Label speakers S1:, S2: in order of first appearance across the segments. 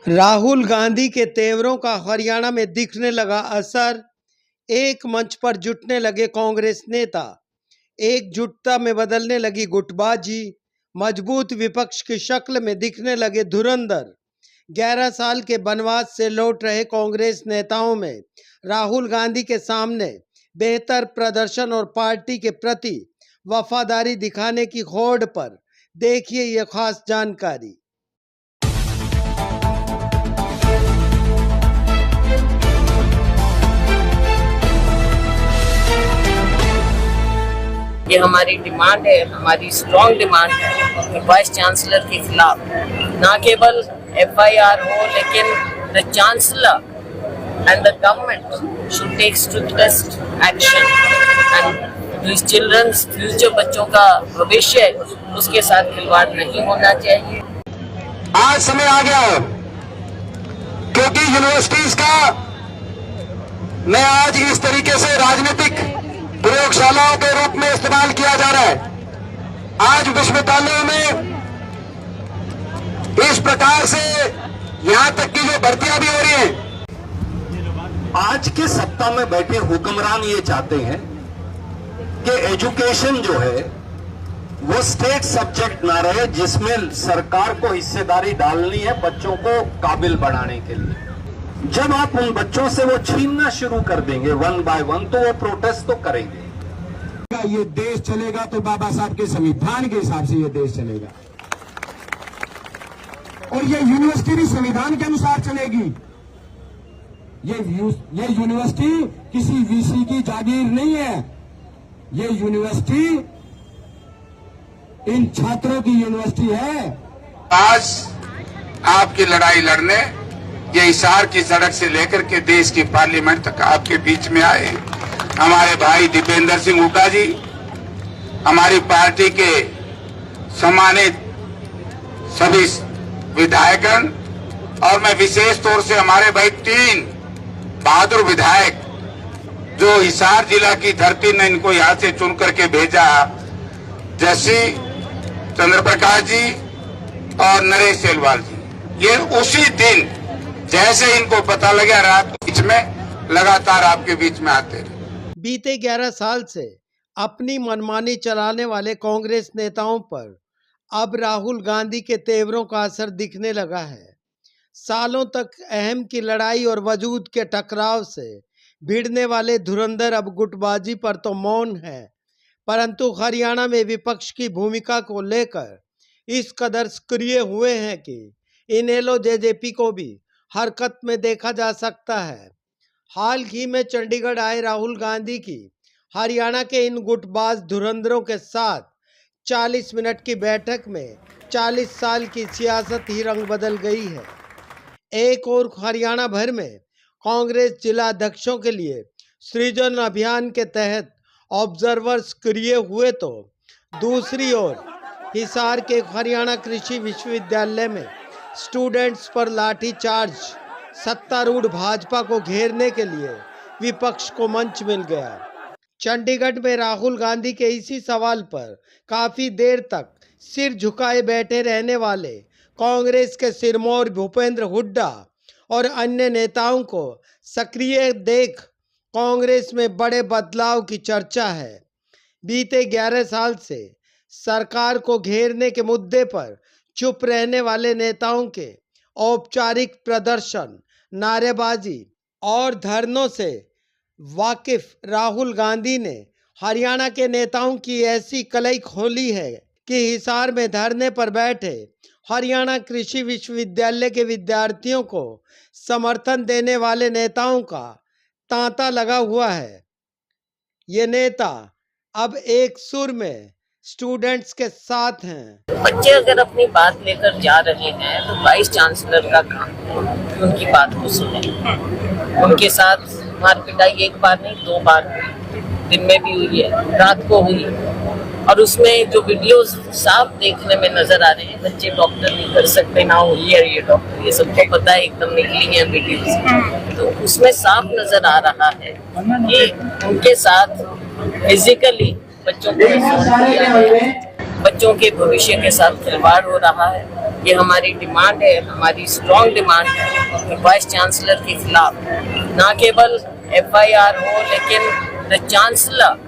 S1: राहुल गांधी के तेवरों का हरियाणा में दिखने लगा असर। एक मंच पर जुटने लगे कांग्रेस नेता, एकजुटता में बदलने लगी गुटबाजी, मजबूत विपक्ष की शक्ल में दिखने लगे धुरंधर। 11 साल के वनवास से लौट रहे कांग्रेस नेताओं में राहुल गांधी के सामने बेहतर प्रदर्शन और पार्टी के प्रति वफादारी दिखाने की होड़ पर देखिए ये खास जानकारी।
S2: ये हमारी डिमांड है, हमारी स्ट्रॉन्ग डिमांड है कि वाइस चांसलर के खिलाफ ना केवल FIR हो, लेकिन the chancellor and the government should take strictest action and this children's future, बच्चों का भविष्य उसके साथ खिलवाड़ नहीं होना चाहिए।
S3: आज समय आ गया है क्योंकि यूनिवर्सिटीज का मैं आज इस तरीके से राजनीतिक प्रयोगशालाओं के रूप में इस्तेमाल किया जा रहा है। आज विश्वविद्यालयों में इस प्रकार से यहां तक की जो भर्तियां भी हो रही हैं, आज के सत्ता में बैठे हुक्मरान ये चाहते हैं कि एजुकेशन जो है वो स्टेट सब्जेक्ट ना रहे, जिसमें सरकार को हिस्सेदारी डालनी है बच्चों को काबिल बनाने के लिए। जब आप उन बच्चों से वो छीनना शुरू कर देंगे वन बाय वन, तो वो प्रोटेस्ट तो करेंगे।
S4: ये देश चलेगा तो बाबा साहब के संविधान के हिसाब से ये देश चलेगा, और ये यूनिवर्सिटी भी संविधान के अनुसार चलेगी। ये यूनिवर्सिटी किसी VC की जागीर नहीं है, ये यूनिवर्सिटी इन छात्रों की यूनिवर्सिटी है।
S5: आज आपकी लड़ाई लड़ने ये हिसार की सड़क से लेकर के देश की पार्लियामेंट तक आपके बीच में आए हमारे भाई दीपेंद्र सिंह हुड्डा जी, हमारी पार्टी के सम्मानित सभी विधायकगण, और मैं विशेष तौर से हमारे भाई 3 बहादुर विधायक जो हिसार जिला की धरती ने इनको यहां से चुन करके भेजा, जैसे चंद्र प्रकाश जी और नरेश सेलवाल जी। ये उसी दिन जैसे इनको पता लगा रात बीच में लगातार आपके बीच में आते रहे।
S1: बीते 11 साल से अपनी मनमानी चलाने वाले कांग्रेस नेताओं पर अब राहुल गांधी के तेवरों का असर दिखने लगा है। सालों तक अहम की लड़ाई और वजूद के टकराव से भिड़ने वाले धुरंधर अब गुटबाजी पर तो मौन है, परंतु हरियाणा में विपक्ष की भूमिका को लेकर इस कदर सक्रिय हुए हैं कि इनेलो JJP को भी हरकत में देखा जा सकता है। हाल ही में चंडीगढ़ आए राहुल गांधी की हरियाणा के इन गुटबाज धुरंधरों के साथ 40 मिनट की बैठक में 40 साल की सियासत ही रंग बदल गई है। एक और हरियाणा भर में कांग्रेस जिला अध्यक्षों के लिए सृजन अभियान के तहत ऑब्जर्वर्स सक्रिय हुए, तो दूसरी ओर हिसार के हरियाणा कृषि विश्वविद्यालय में स्टूडेंट्स पर लाठीचार्ज, सत्तारूढ़ भाजपा को घेरने के लिए विपक्ष को मंच मिल गया। चंडीगढ़ में राहुल गांधी के इसी सवाल पर काफी देर तक सिर झुकाए बैठे रहने वाले कांग्रेस के सिरमौर भूपेंद्र हुड्डा और अन्य नेताओं को सक्रिय देख कांग्रेस में बड़े बदलाव की चर्चा है। बीते 11 साल से सरकार को घेरने के मुद्दे पर चुप रहने वाले नेताओं के औपचारिक प्रदर्शन, नारेबाजी और धरनों से वाकिफ राहुल गांधी ने हरियाणा के नेताओं की ऐसी कलई खोली है कि हिसार में धरने पर बैठे हरियाणा कृषि विश्वविद्यालय के विद्यार्थियों को समर्थन देने वाले नेताओं का तांता लगा हुआ है। ये नेता अब एक सुर में स्टूडेंट्स के साथ हैं।
S2: बच्चे अगर अपनी बात लेकर जा रहे हैं तो वाइस चांसलर का काम है कि उनकी बात को सुने। उनके साथ मार पिटाई एक बार नहीं 2 बार हुई, दिन में भी हुई है, रात को हुई, और उसमें जो वीडियोस साफ देखने में नजर आ रहे हैं, बच्चे डॉक्टर नहीं कर सकते ना हुई है ये डॉक्टर, ये सबको पता है, एकदम निकली है वीडियोस, तो उसमें साफ नजर आ रहा है कि उनके साथ फिजिकली बच्चों को बच्चों के भविष्य के साथ खिलवाड़ हो रहा है। ये हमारी डिमांड है, हमारी स्ट्रॉन्ग डिमांड है वाइस चांसलर के खिलाफ ना केवल FIR हो, लेकिन the chancellor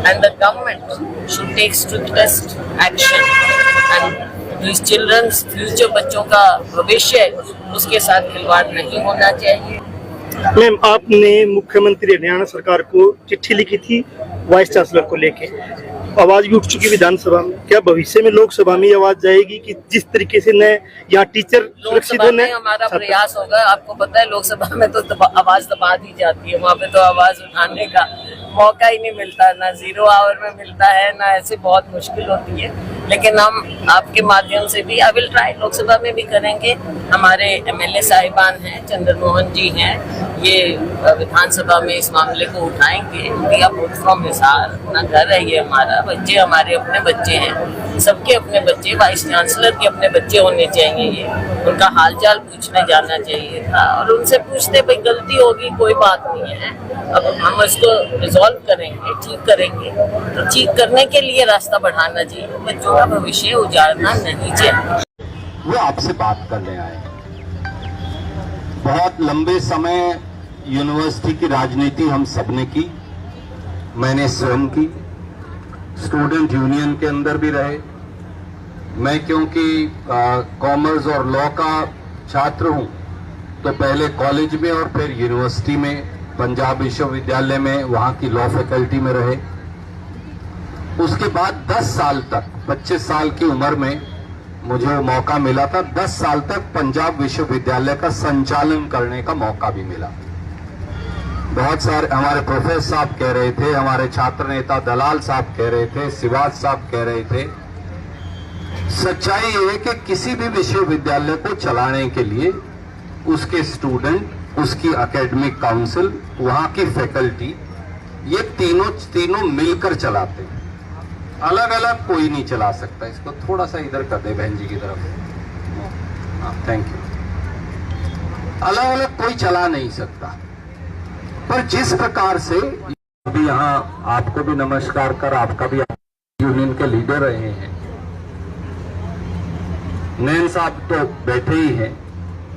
S2: and the government should take strictest action and these children's future, बच्चों का भविष्य उसके साथ खिलवाड़ नहीं होना चाहिए।
S6: मैम, आपने मुख्यमंत्री हरियाणा सरकार को चिट्ठी लिखी थी वाइस चांसलर को लेके, आवाज भी उठ चुकी विधानसभा में। क्या भविष्य में लोकसभा में आवाज जाएगी कि जिस तरीके से न यहाँ टीचर सुरक्षित
S2: लोकसभा में हमारा प्रयास होगा। आपको पता है लोकसभा में तो आवाज दबा दी जाती है, वहाँ पे तो आवाज उठाने का मौका ही नहीं मिलता, ना 0 आवर में मिलता है, ना ऐसे बहुत मुश्किल होती है। लेकिन हम आपके माध्यम से भी आई विल ट्राई, लोकसभा में भी करेंगे। हमारे MLA साहिबान हैं, चंद्र मोहन जी हैं, ये विधानसभा में इस मामले को उठाएंगे। We are both from Hisar, अपना घर है ये हमारा, बच्चे हमारे अपने बच्चे हैं, सबके अपने बच्चे, वाइस चांसलर के अपने बच्चे होने चाहिए। ये उनका हालचाल पूछने जाना चाहिए था और उनसे पूछते भाई गलती होगी कोई बात नहीं है, अब हम इसको रिजॉल्व करेंगे, ठीक करेंगे। तो ठीक करने के लिए रास्ता बढ़ाना चाहिए, बच्चों का भविष्य उजाड़ना नहीं चाहिए।
S3: वो आपसे बात करने आए। बहुत लंबे समय यूनिवर्सिटी की राजनीति हम सबने की, मैंने स्वयं की, स्टूडेंट यूनियन के अंदर भी रहे। मैं क्योंकि कॉमर्स और लॉ का छात्र हूं, तो पहले कॉलेज में और फिर यूनिवर्सिटी में, पंजाब विश्वविद्यालय में, वहां की लॉ फैकल्टी में रहे। उसके बाद 10 साल तक, 25 साल की उम्र में मुझे वो मौका मिला था, 10 साल तक पंजाब विश्वविद्यालय का संचालन करने का मौका भी मिला। बहुत सारे हमारे प्रोफेसर साहब कह रहे थे, हमारे छात्र नेता दलाल साहब कह रहे थे, शिवाज साहब कह रहे थे, सच्चाई ये है कि किसी भी विश्वविद्यालय को चलाने के लिए उसके स्टूडेंट, उसकी एकेडमिक काउंसिल, वहां की फैकल्टी, ये तीनों मिलकर चलाते हैं। अलग अलग कोई नहीं चला सकता। इसको थोड़ा सा इधर कर दे बहन जी की तरफ। Thank you. अलग अलग कोई चला नहीं सकता। पर जिस प्रकार से अभी यहाँ आपको भी नमस्कार कर, आपका भी यूनियन के लीडर रहे हैं, नैन साहब तो बैठे ही हैं।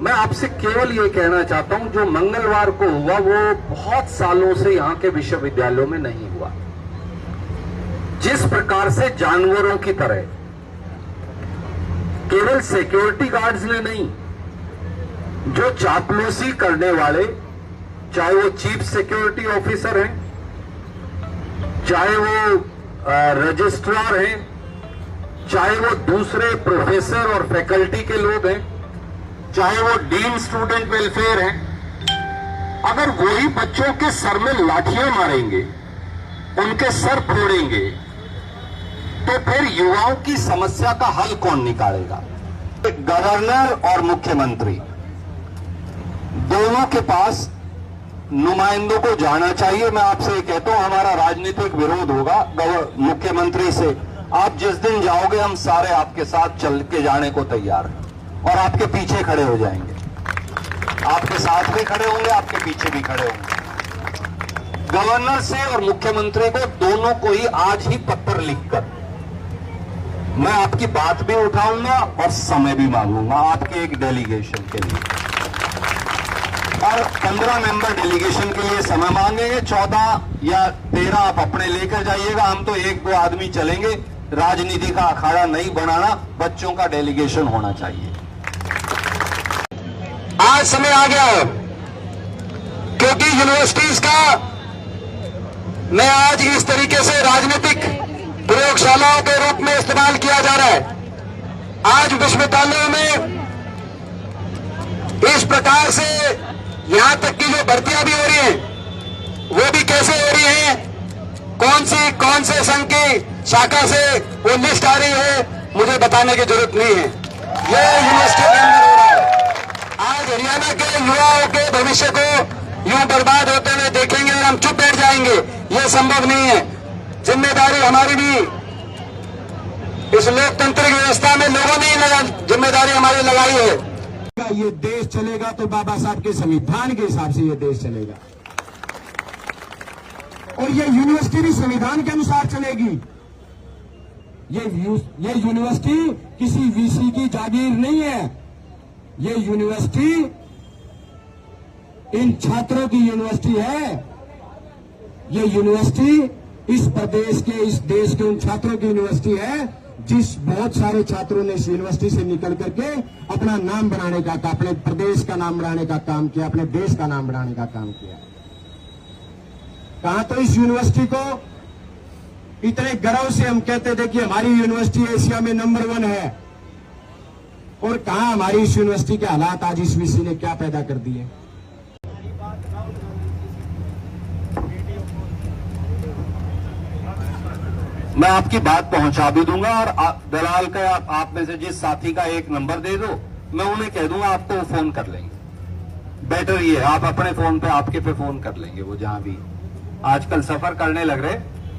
S3: मैं आपसे केवल ये कहना चाहता हूं, जो मंगलवार को हुआ वो बहुत सालों से यहाँ के विश्वविद्यालयों में नहीं हुआ। जिस प्रकार से जानवरों की तरह केवल सिक्योरिटी गार्ड्स ने नहीं, जो चापलूसी करने वाले, चाहे वो चीफ सिक्योरिटी ऑफिसर हैं, चाहे वो रजिस्ट्रार हैं, चाहे वो दूसरे प्रोफेसर और फैकल्टी के लोग हैं, चाहे वो डीन स्टूडेंट वेलफेयर हैं, अगर वही बच्चों के सर में लाठियां मारेंगे, उनके सर फोड़ेंगे, तो फिर युवाओं की समस्या का हल कौन निकालेगा? गवर्नर और मुख्यमंत्री दोनों के पास नुमाइंदों को जाना चाहिए। मैं आपसे ये कहता हूं, हमारा राजनीतिक विरोध होगा मुख्यमंत्री से। आप जिस दिन जाओगे, हम सारे आपके साथ चल के जाने को तैयार हैं और आपके पीछे खड़े हो जाएंगे। आपके साथ भी खड़े होंगे, आपके पीछे भी खड़े होंगे। गवर्नर से और मुख्यमंत्री को दोनों को ही आज ही पत्र लिखकर मैं आपकी बात भी उठाऊंगा और समय भी मांगूंगा आपके एक डेलीगेशन के लिए। और 15 मेंबर डेलीगेशन के लिए समय मांगेंगे। 14 या 13 आप अपने लेकर जाइएगा, हम तो 1-2 आदमी चलेंगे। राजनीति का अखाड़ा नहीं बनाना, बच्चों का डेलीगेशन होना चाहिए। आज समय आ गया है, क्योंकि यूनिवर्सिटीज का मैं आज इस तरीके से राजनीतिक प्रयोगशालाओं के रूप में इस्तेमाल किया जा रहा है। आज विश्वविद्यालयों में इस प्रकार से यहां तक की जो भर्तियां भी हो रही हैं, वो भी कैसे हो रही हैं, कौन से संघ की शाखा से वो लिस्ट आ रही है, मुझे बताने की जरूरत नहीं है। ये यूनिवर्सिटी के अंदर हो रहा है। आज हरियाणा के युवाओं के भविष्य को यूं बर्बाद होते हुए देखेंगे और हम चुप बैठ जाएंगे, ये संभव नहीं है। जिम्मेदारी हमारी भी, इस लोकतांत्रिक व्यवस्था में लोगों ने ही जिम्मेदारी हमारी लगाई है।
S4: ये देश चलेगा तो बाबा साहब के संविधान के हिसाब से ये देश चलेगा, और ये यूनिवर्सिटी भी संविधान के अनुसार चलेगी। ये यूनिवर्सिटी किसी वीसी की जागीर नहीं है। ये यूनिवर्सिटी इन छात्रों की यूनिवर्सिटी है। ये यूनिवर्सिटी इस प्रदेश के, इस देश के उन छात्रों की यूनिवर्सिटी है जिस बहुत सारे छात्रों ने इस यूनिवर्सिटी से निकल करके अपना नाम बनाने का, अपने प्रदेश का नाम बनाने का काम किया, अपने देश का नाम बनाने का काम किया। कहां तो इस यूनिवर्सिटी को इतने गर्व से हम कहते थे कि हमारी यूनिवर्सिटी एशिया में नंबर 1 है, और कहां हमारी इस यूनिवर्सिटी के हालात आज इस वीसी ने क्या पैदा कर दिए।
S3: मैं आपकी बात पहुंचा भी दूंगा, और दलाल का आप में से जिस साथी का एक नंबर दे दो, मैं उन्हें कह दूंगा, आपको वो फोन कर लेंगे। बेटर ये है, आप अपने फोन पे, आपके पे फोन कर लेंगे। वो जहां भी आजकल सफर करने लग रहे,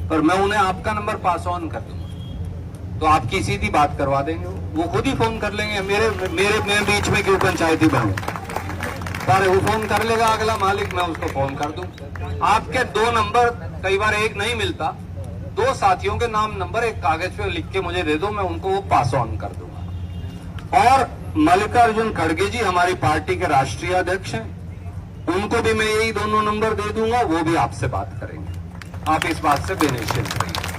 S3: पर मैं उन्हें आपका नंबर पास ऑन कर दूंगा, तो आपकी सीधी बात करवा देंगे। वो खुद ही फोन कर लेंगे। मेरे बीच में क्यों पंचायती बनूं? पर वो फोन कर लेगा अगला मालिक, मैं उसको फोन कर दूं। आपके 2 नंबर, कई बार एक नहीं मिलता, 2 साथियों के नाम नंबर एक कागज पे लिख के मुझे दे दो, मैं उनको वो पास ऑन कर दूंगा। और मल्लिकार्जुन खड़गे जी हमारी पार्टी के राष्ट्रीय अध्यक्ष हैं, उनको भी मैं यही दोनों नंबर दे दूंगा, वो भी आपसे बात करेंगे। आप इस बात से बेनिश्चिंत रहिए।